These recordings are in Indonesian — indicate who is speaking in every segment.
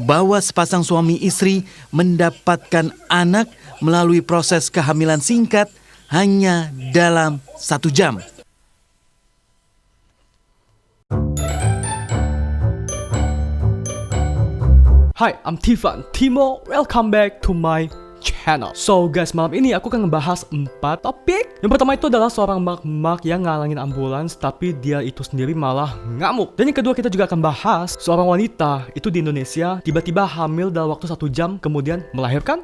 Speaker 1: bahwa sepasang suami istri mendapatkan anak melalui proses kehamilan singkat hanya dalam 1 jam.
Speaker 2: Hi, I'm Timo. Welcome back to my channel. So guys, malam ini aku akan ngebahas 4 topik. Yang pertama itu adalah seorang mak-mak yang ngalangin ambulans, tapi dia itu sendiri malah ngamuk. Dan yang kedua kita juga akan bahas seorang wanita itu di Indonesia tiba-tiba hamil dalam waktu 1 jam kemudian melahirkan.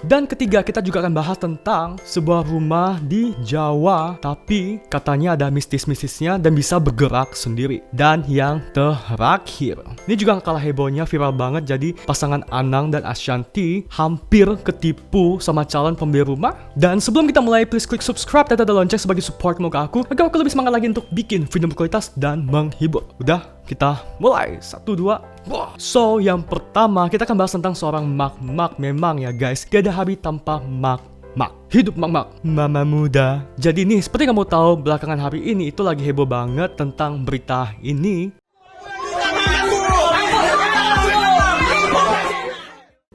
Speaker 2: Dan ketiga kita juga akan bahas tentang sebuah rumah di Jawa, tapi katanya ada mistis-mistisnya dan bisa bergerak sendiri. Dan yang terakhir, ini juga kalah hebohnya, viral banget. Jadi pasangan Anang dan Ashanti hampir ketipu sama calon pembeli rumah. Dan sebelum kita mulai, please klik subscribe dan tanda lonceng sebagai support ke aku agar aku lebih semangat lagi untuk bikin video berkualitas dan menghibur. Udah, kita mulai. 1, 2. So, yang pertama kita akan bahas tentang seorang mak-mak. Memang ya guys, gak ada hari tanpa mak-mak. Hidup mak-mak, mama muda. Jadi nih, seperti kamu tahu, belakangan hari ini itu lagi heboh banget tentang berita ini.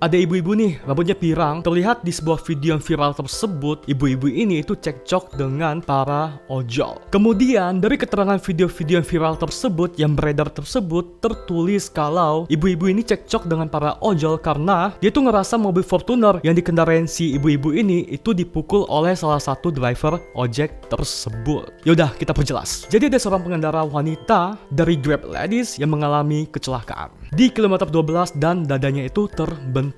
Speaker 2: Ada ibu-ibu nih, rambutnya pirang. Terlihat di sebuah video yang viral tersebut, ibu-ibu ini itu cekcok dengan para ojol. Kemudian, dari keterangan video-video yang viral tersebut, yang beredar tersebut, tertulis kalau ibu-ibu ini cekcok dengan para ojol karena dia tuh ngerasa mobil Fortuner yang dikendarain si ibu-ibu ini itu dipukul oleh salah satu driver ojek tersebut. Yaudah, kita perjelas. Jadi ada seorang pengendara wanita dari Grab Ladies yang mengalami kecelakaan di kilometer 12 dan dadanya itu terbentur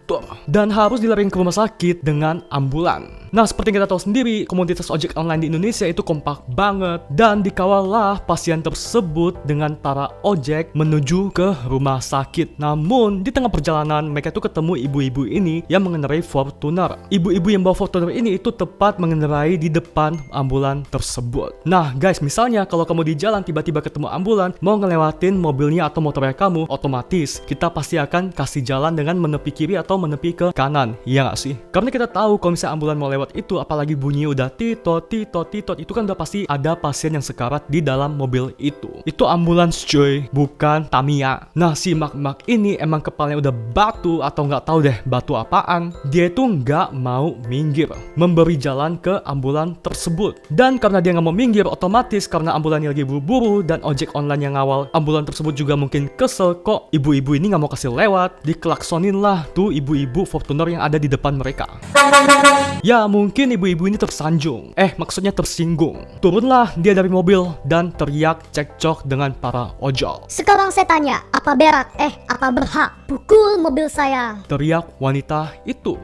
Speaker 2: dan harus dilarikan ke rumah sakit dengan ambulan. Nah, seperti yang kita tahu sendiri, komunitas ojek online di Indonesia itu kompak banget dan dikawallah pasien tersebut dengan para ojek menuju ke rumah sakit. Namun, di tengah perjalanan mereka tuh ketemu ibu-ibu ini yang mengendarai Fortuner. Ibu-ibu yang bawa Fortuner ini itu tepat mengendarai di depan ambulan tersebut. Nah, guys, misalnya kalau kamu di jalan tiba-tiba ketemu ambulan mau ngelewatin mobilnya atau motornya kamu, otomatis kita pasti akan kasih jalan dengan menepi kiri atau menepi ke kanan, iya gak sih? Karena kita tahu kalau misalnya ambulan mau lewat itu, apalagi bunyi udah titot, itu kan udah pasti ada pasien yang sekarat di dalam mobil itu. Itu ambulans cuy, bukan Tamiya. Nah, si mak-mak ini emang kepalanya udah batu atau nggak tahu deh batu apaan. Dia itu nggak mau minggir, memberi jalan ke ambulan tersebut. Dan karena dia nggak mau minggir, otomatis karena ambulannya lagi buru-buru dan ojek online yang ngawal ambulan tersebut juga mungkin kesel kok ibu-ibu ini nggak mau kasih lewat, diklaksonin lah tuh ibu-ibu Fortuner yang ada di depan mereka. Ya, mungkin ibu-ibu ini tersanjung. Maksudnya tersinggung. Turunlah dia dari mobil dan teriak cekcok dengan para ojol.
Speaker 3: Sekarang saya tanya, apa berak? Apa berhak pukul mobil saya?
Speaker 2: Teriak wanita itu.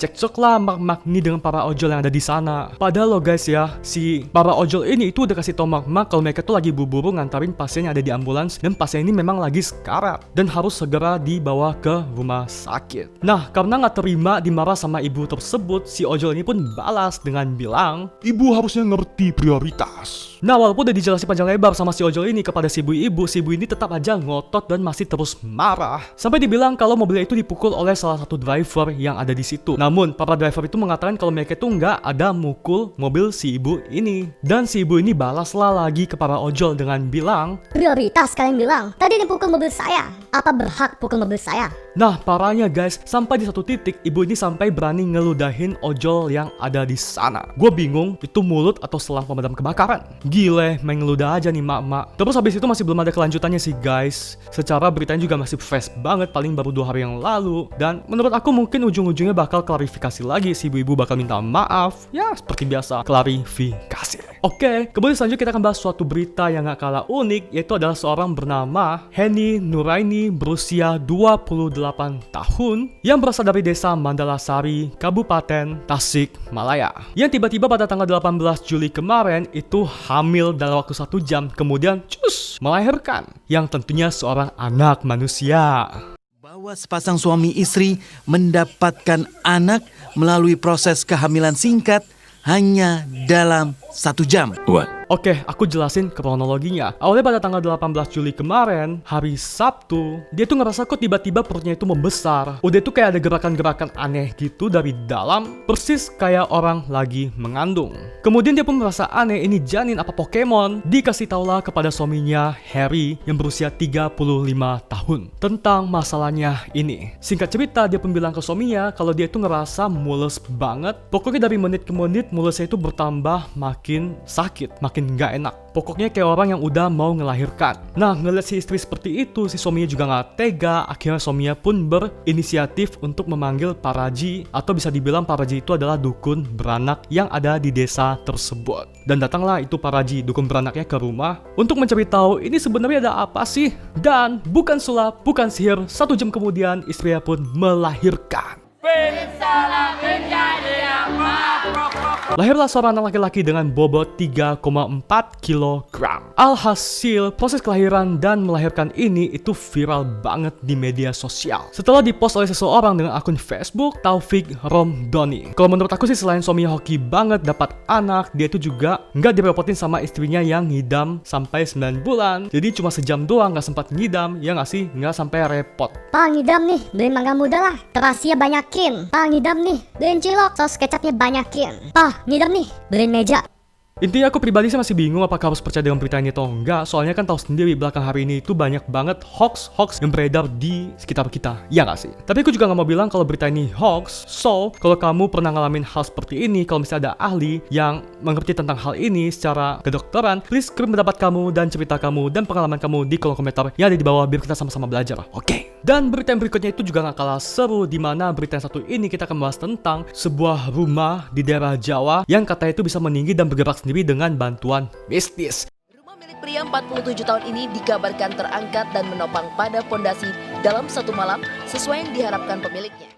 Speaker 2: Cekcoklah mak-mak ini dengan para ojol yang ada di sana. Padahal lo guys ya, si para ojol ini itu udah kasih tau mak-mak kalau mereka tuh lagi buru-buru ngantarin pasien yang ada di ambulans dan pasien ini memang lagi sekarat dan harus segera dibawa ke rumah sakit. Nah, karena nggak terima dimarah sama ibu tersebut, si ojol ini pun balas dengan bilang, "Ibu harusnya ngerti prioritas." Nah, walaupun udah dijelasin panjang lebar sama si ojol ini kepada si ibu ini tetap aja ngotot dan masih terus marah. Sampai dibilang kalau mobilnya itu dipukul oleh salah satu driver yang ada di situ. Namun, para driver itu mengatakan kalau mereka itu nggak ada mukul mobil si ibu ini. Dan si ibu ini balaslah lagi ke para ojol dengan bilang,
Speaker 3: "Prioritas kalian bilang, tadi dipukul mobil saya. Apa berhak pukul mobil saya?"
Speaker 2: Nah, parahnya guys, sampai di satu titik ibu ini sampai berani ngeludahin ojol yang ada di sana. Gue bingung, itu mulut atau selang pemadam kebakaran? Gile, main ngeludah aja nih mak-mak. Terus habis itu masih belum ada kelanjutannya sih guys. Secara beritanya juga masih fresh banget, paling baru 2 hari yang lalu. Dan menurut aku mungkin ujung-ujungnya bakal klarifikasi lagi, si ibu-ibu bakal minta maaf. Ya, seperti biasa, klarifikasi. Oke, kemudian selanjutnya kita akan bahas suatu berita yang gak kalah unik, yaitu adalah seorang bernama Heni Nuraini berusia 28 tahun yang berasal dari desa Mandalasari, Kabupaten Tasikmalaya, yang tiba-tiba pada tanggal 18 Juli kemarin itu hamil dalam waktu 1 jam, kemudian melahirkan, yang tentunya seorang anak manusia.
Speaker 1: Bahwa sepasang suami istri mendapatkan anak melalui proses kehamilan singkat hanya dalam 1 jam.
Speaker 2: Oke, aku jelasin kronologinya. Awalnya pada tanggal 18 Juli kemarin, hari Sabtu, dia tuh ngerasa kok tiba-tiba perutnya itu membesar. Udah tuh kayak ada gerakan-gerakan aneh gitu dari dalam, persis kayak orang lagi mengandung. Kemudian dia pun merasa aneh, ini janin apa Pokemon? Dikasih taulah kepada suaminya, Harry, yang berusia 35 tahun, tentang masalahnya ini. Singkat cerita, dia pun bilang ke suaminya kalau dia itu ngerasa mules banget. Pokoknya dari menit ke menit, mulesnya itu bertambah makin sakit, makin nggak enak. Pokoknya kayak orang yang udah mau ngelahirkan. Nah, ngeliat si istri seperti itu, si suaminya juga nggak tega. Akhirnya suaminya pun berinisiatif untuk memanggil Paraji, atau bisa dibilang Paraji itu adalah dukun beranak yang ada di desa tersebut. Dan datanglah itu Paraji, dukun beranaknya, ke rumah untuk mencari tahu ini sebenarnya ada apa sih. Dan bukan sulap, bukan sihir, 1 jam kemudian istrinya pun melahirkan. Lahirlah seorang anak laki-laki dengan bobot 3,4 kg. Alhasil, proses kelahiran dan melahirkan ini itu viral banget di media sosial. Setelah dipost oleh seseorang dengan akun Facebook, Taufik Romdoni. Kalau menurut aku sih, selain suaminya hoki banget dapat anak, dia itu juga nggak direpotin sama istrinya yang ngidam sampai 9 bulan. Jadi cuma sejam doang, nggak sempat ngidam, ya nggak sih? Nggak sampai repot.
Speaker 3: Pak ngidam nih, beliin mangga muda lah, terasinya banyakin. Pak ngidam nih, beliin cilok, saus kecapnya banyakin. Pak ngidam nih, beliin meja.
Speaker 2: Intinya aku pribadi sih masih bingung apakah harus percaya dengan berita ini atau enggak. Soalnya kan tahu sendiri belakang hari ini itu banyak banget hoax yang beredar di sekitar kita, ya nggak sih? Tapi aku juga nggak mau bilang kalau berita ini hoax. So, kalau kamu pernah ngalamin hal seperti ini, kalau misalnya ada ahli yang mengerti tentang hal ini secara kedokteran, please kirim pendapat kamu dan cerita kamu dan pengalaman kamu di kolom komentar yang ada di bawah biar kita sama-sama belajar. Oke. Dan berita yang berikutnya itu juga gak kalah seru, di mana berita yang satu ini kita akan bahas tentang sebuah rumah di daerah Jawa yang katanya itu bisa meninggi dan bergerak sendiri dengan bantuan mistis.
Speaker 4: Rumah milik pria 47 tahun ini dikabarkan terangkat dan menopang pada pondasi dalam 1 malam sesuai yang diharapkan pemiliknya.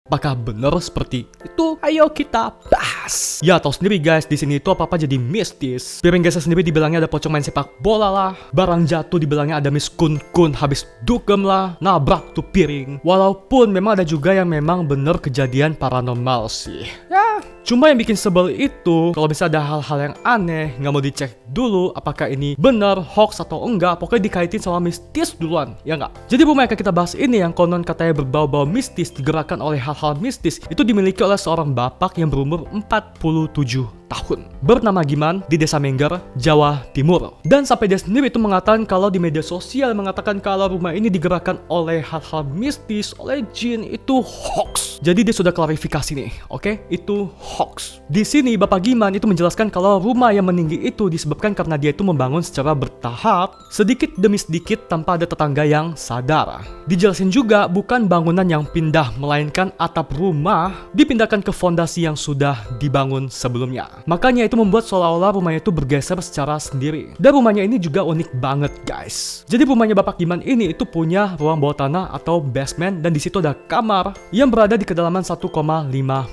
Speaker 2: Apakah benar seperti itu? Ayo kita bahas. Ya, tahu sendiri guys, di sini itu apa-apa jadi mistis. Piring geser sendiri dibilangnya ada pocong main sepak bola lah. Barang jatuh dibilangnya ada Miss Kun habis dugem lah, nabrak tuh piring. Walaupun memang ada juga yang memang bener kejadian paranormal sih. Ya, cuma yang bikin sebel itu kalau bisa ada hal-hal yang aneh, nggak mau dicek dulu apakah ini benar, hoax atau enggak. Pokoknya dikaitin sama mistis duluan, ya nggak? Jadi rumah yang akan kita bahas ini yang konon katanya berbau-bau mistis, digerakkan oleh hal mistis, itu dimiliki oleh seorang bapak yang berumur 47 tahun bernama Giman di Desa Mengger, Jawa Timur. Dan sampai dia sendiri itu mengatakan kalau di media sosial mengatakan kalau rumah ini digerakkan oleh hal-hal mistis, oleh jin, itu hoax. Jadi dia sudah klarifikasi nih, oke? Itu hoax. Di sini Bapak Giman itu menjelaskan kalau rumah yang meninggi itu disebabkan karena dia itu membangun secara bertahap, sedikit demi sedikit tanpa ada tetangga yang sadar. Dijelasin juga bukan bangunan yang pindah, melainkan atap rumah dipindahkan ke fondasi yang sudah dibangun sebelumnya. Makanya itu membuat seolah-olah rumahnya itu bergeser secara sendiri. Dan rumahnya ini juga unik banget guys. Jadi rumahnya Bapak Giman ini itu punya ruang bawah tanah atau basement, dan di situ ada kamar yang berada di kedalaman 1,5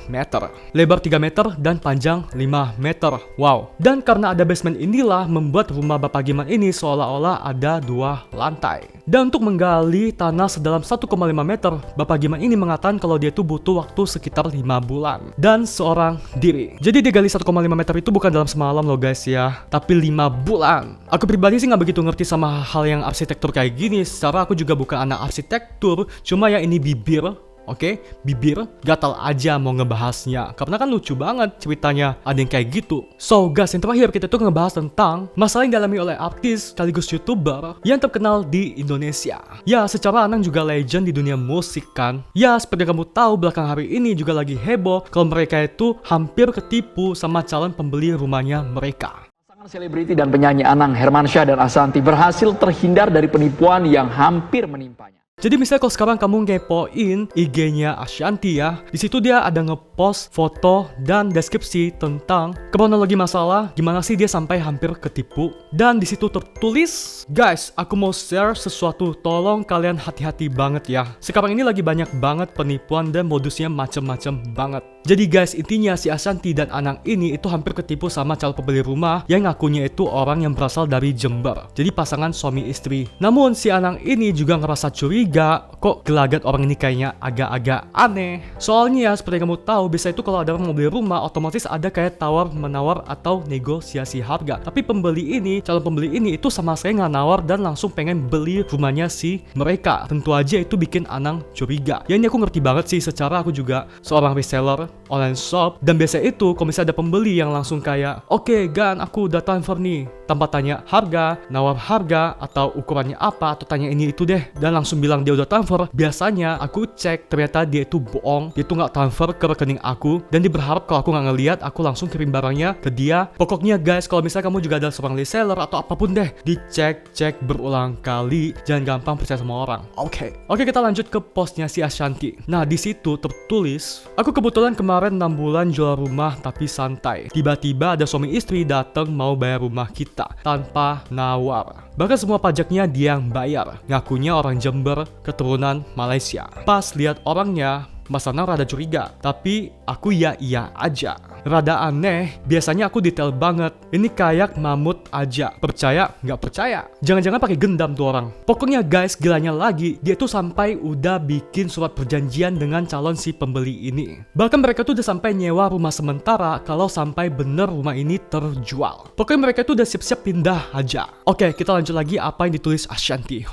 Speaker 2: meter, lebar 3 meter dan panjang 5 meter. Wow. Dan karena ada basement inilah membuat rumah Bapak Giman ini seolah-olah ada 2 lantai. Dan untuk menggali tanah sedalam 1,5 meter, Bapak Giman ini mengatakan kalau dia tuh butuh waktu sekitar 5 bulan dan seorang diri. Jadi dia gali 1,5 meter itu bukan dalam semalam loh guys ya, tapi 5 bulan. Aku pribadi sih nggak begitu ngerti sama hal yang arsitektur kayak gini. Secara aku juga bukan anak arsitektur, cuma ya ini bibir. Oke, bibir gatal aja mau ngebahasnya karena kan lucu banget ceritanya ada yang kayak gitu. So guys, yang terakhir kita tuh ngebahas tentang masalah yang dialami oleh artis sekaligus YouTuber yang terkenal di Indonesia. Ya, secara Anang juga legend di dunia musik kan. Ya, seperti yang kamu tahu belakang hari ini juga lagi heboh kalau mereka itu hampir ketipu sama calon pembeli rumahnya mereka.
Speaker 5: Pasangan selebriti dan penyanyi Anang Hermansyah dan Ashanty berhasil terhindar dari penipuan yang hampir menimpanya.
Speaker 2: Jadi misalnya kalau sekarang kamu ngepoin IG-nya Ashanty ya, di situ dia ada ngepost foto dan deskripsi tentang kronologi masalah, gimana sih dia sampai hampir ketipu. Dan di situ tertulis, guys, aku mau share sesuatu, tolong kalian hati-hati banget ya. Sekarang ini lagi banyak banget penipuan dan modusnya macem-macem banget. Jadi guys, intinya si Ashanti dan Anang ini itu hampir ketipu sama calon pembeli rumah yang ngakunya itu orang yang berasal dari Jember. Jadi pasangan suami istri. Namun si Anang ini juga ngerasa curiga, kok gelagat orang ini kayaknya agak-agak aneh. Soalnya seperti yang kamu tahu, biasa itu kalau ada orang mau beli rumah, otomatis ada kayak tawar-menawar atau negosiasi harga. Tapi calon pembeli ini itu sama sekali nggak nawar dan langsung pengen beli rumahnya si mereka. Tentu aja itu bikin Anang curiga. Ya ini aku ngerti banget sih, secara aku juga seorang reseller online shop, dan biasa itu kalau misalnya ada pembeli yang langsung kayak, oke Gan, aku udah transfer nih, tanpa tanya harga, nawar harga, atau ukurannya apa, atau tanya ini itu deh, dan langsung bilang dia udah transfer. Biasanya aku cek, ternyata dia itu bohong, dia itu nggak transfer ke rekening aku, dan dia berharap kalau aku nggak ngeliat, aku langsung kirim barangnya ke dia. Pokoknya guys, kalau misalnya kamu juga adalah seorang reseller atau apapun deh, dicek berulang kali, jangan gampang percaya sama orang. Oke, kita lanjut ke postnya si Ashanti. Nah di situ tertulis, aku kebetulan kemarin 6 bulan jual rumah tapi santai. Tiba-tiba ada suami istri datang mau bayar rumah kita tanpa nawar. Bahkan semua pajaknya dia yang bayar. Ngakunya orang Jember, keturunan Malaysia. Pas lihat orangnya, Mas Anang rada curiga, tapi aku iya aja. Rada aneh, biasanya aku detail banget. Ini kayak mamut aja. Percaya nggak percaya? Jangan-jangan pakai gendam tuh orang. Pokoknya guys, gilanya lagi, dia tuh sampai udah bikin surat perjanjian dengan calon si pembeli ini. Bahkan mereka tuh udah sampai nyewa rumah sementara kalau sampai bener rumah ini terjual. Pokoknya mereka tuh udah siap-siap pindah aja. Oke, kita lanjut lagi apa yang ditulis Ashanti.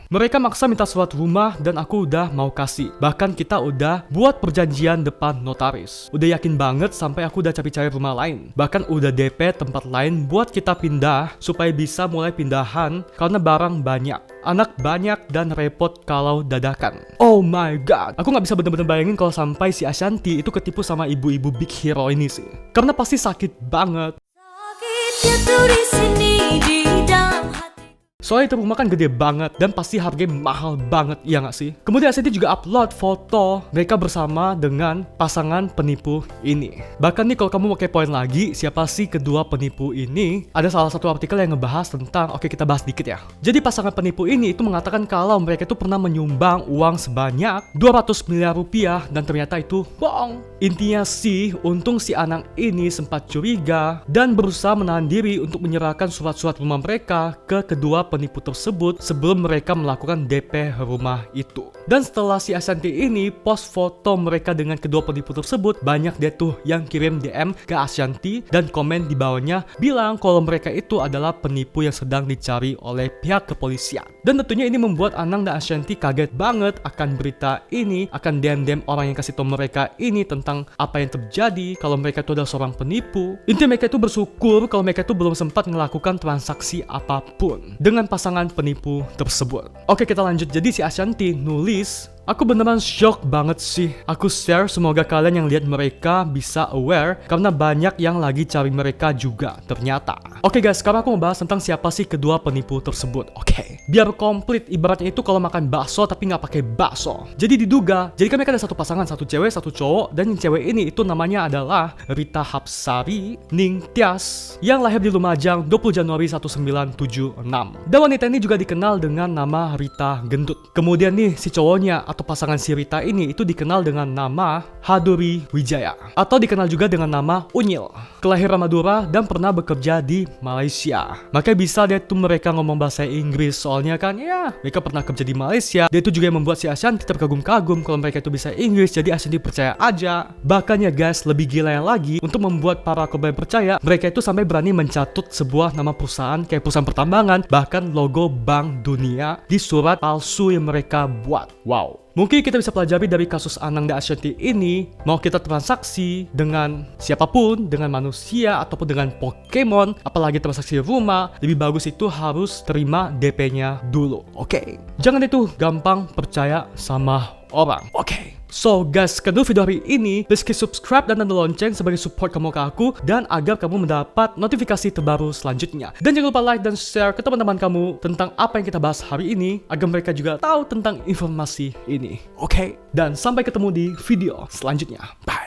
Speaker 2: Mereka maksa minta surat rumah dan aku udah mau kasih. Bahkan kita udah buat perjanjian depan notaris. Udah yakin banget sampai aku udah cari-cari rumah lain. Bahkan udah DP tempat lain buat kita pindah supaya bisa mulai pindahan karena barang banyak. Anak banyak dan repot kalau dadakan. Oh my god, aku gak bisa bener-bener bayangin kalau sampai si Ashanti itu ketipu sama ibu-ibu big hero ini sih. Karena pasti sakit banget.
Speaker 6: Sakitnya tuh di sini di dalam hati.
Speaker 2: Soalnya itu rumah kan gede banget dan pasti harganya mahal banget, ya nggak sih? Kemudian Ashanti juga upload foto mereka bersama dengan pasangan penipu ini. Bahkan nih kalau kamu mau kepoin lagi siapa sih kedua penipu ini, ada salah satu artikel yang ngebahas tentang, oke kita bahas dikit ya. Jadi pasangan penipu ini itu mengatakan kalau mereka itu pernah menyumbang uang sebanyak 200 miliar rupiah dan ternyata itu bohong. Intinya sih, untung si Anang ini sempat curiga dan berusaha menahan diri untuk menyerahkan surat-surat rumah mereka ke kedua penipu tersebut sebelum mereka melakukan DP rumah itu. Dan setelah si Ashanti ini post foto mereka dengan kedua penipu tersebut, banyak dia tuh yang kirim DM ke Ashanti dan komen di bawahnya bilang kalau mereka itu adalah penipu yang sedang dicari oleh pihak kepolisian. Dan tentunya ini membuat Anang dan Ashanti kaget banget akan berita ini, akan DM orang yang kasih tahu mereka ini tentang apa yang terjadi kalau mereka itu adalah seorang penipu. Intinya mereka itu bersyukur kalau mereka itu belum sempat melakukan transaksi apapun dengan pasangan penipu tersebut. Oke, kita lanjut. Jadi si Ashanti nulis, aku beneran shock banget sih. Aku share, semoga kalian yang lihat mereka bisa aware karena banyak yang lagi cari mereka juga ternyata. Oke guys, sekarang aku mau bahas tentang siapa sih kedua penipu tersebut. Oke, biar komplit, ibaratnya itu kalau makan bakso tapi nggak pakai bakso. Jadi diduga, jadi kan mereka ada satu pasangan, satu cewek, satu cowok, dan yang cewek ini itu namanya adalah Rita Hapsari Ningtyas yang lahir di Lumajang 20 Januari 1976. Dan wanita ini juga dikenal dengan nama Rita Gendut. Kemudian nih si cowoknya atau pasangan si Rita ini itu dikenal dengan nama Haduri Wijaya atau dikenal juga dengan nama Unyil. Kelahiran Madura dan pernah bekerja di Malaysia. Makanya bisa deh tuh mereka ngomong bahasa Inggris, soalnya kan ya mereka pernah kerja di Malaysia. Dia itu juga yang membuat si Ashanti terkagum-kagum kalau mereka itu bisa Inggris, jadi Ashanti percaya aja. Bahkan ya guys, lebih gila lagi, untuk membuat para korban percaya, mereka itu sampai berani mencatut sebuah nama perusahaan kayak perusahaan pertambangan, bahkan logo Bank Dunia di surat palsu yang mereka buat. Wow. Mungkin kita bisa pelajari dari kasus Anang dan Ashanti ini, mau kita transaksi dengan siapapun, dengan manusia ataupun dengan Pokemon, apalagi transaksi rumah, lebih bagus itu harus terima DP-nya dulu. Oke. Jangan itu gampang percaya sama orang. Oke. So guys, sekian dulu video hari ini. Please klik subscribe dan tanda lonceng sebagai support kamu ke aku dan agar kamu mendapat notifikasi terbaru selanjutnya. Dan jangan lupa like dan share ke teman-teman kamu tentang apa yang kita bahas hari ini agar mereka juga tahu tentang informasi ini. Oke? Dan sampai ketemu di video selanjutnya. Bye.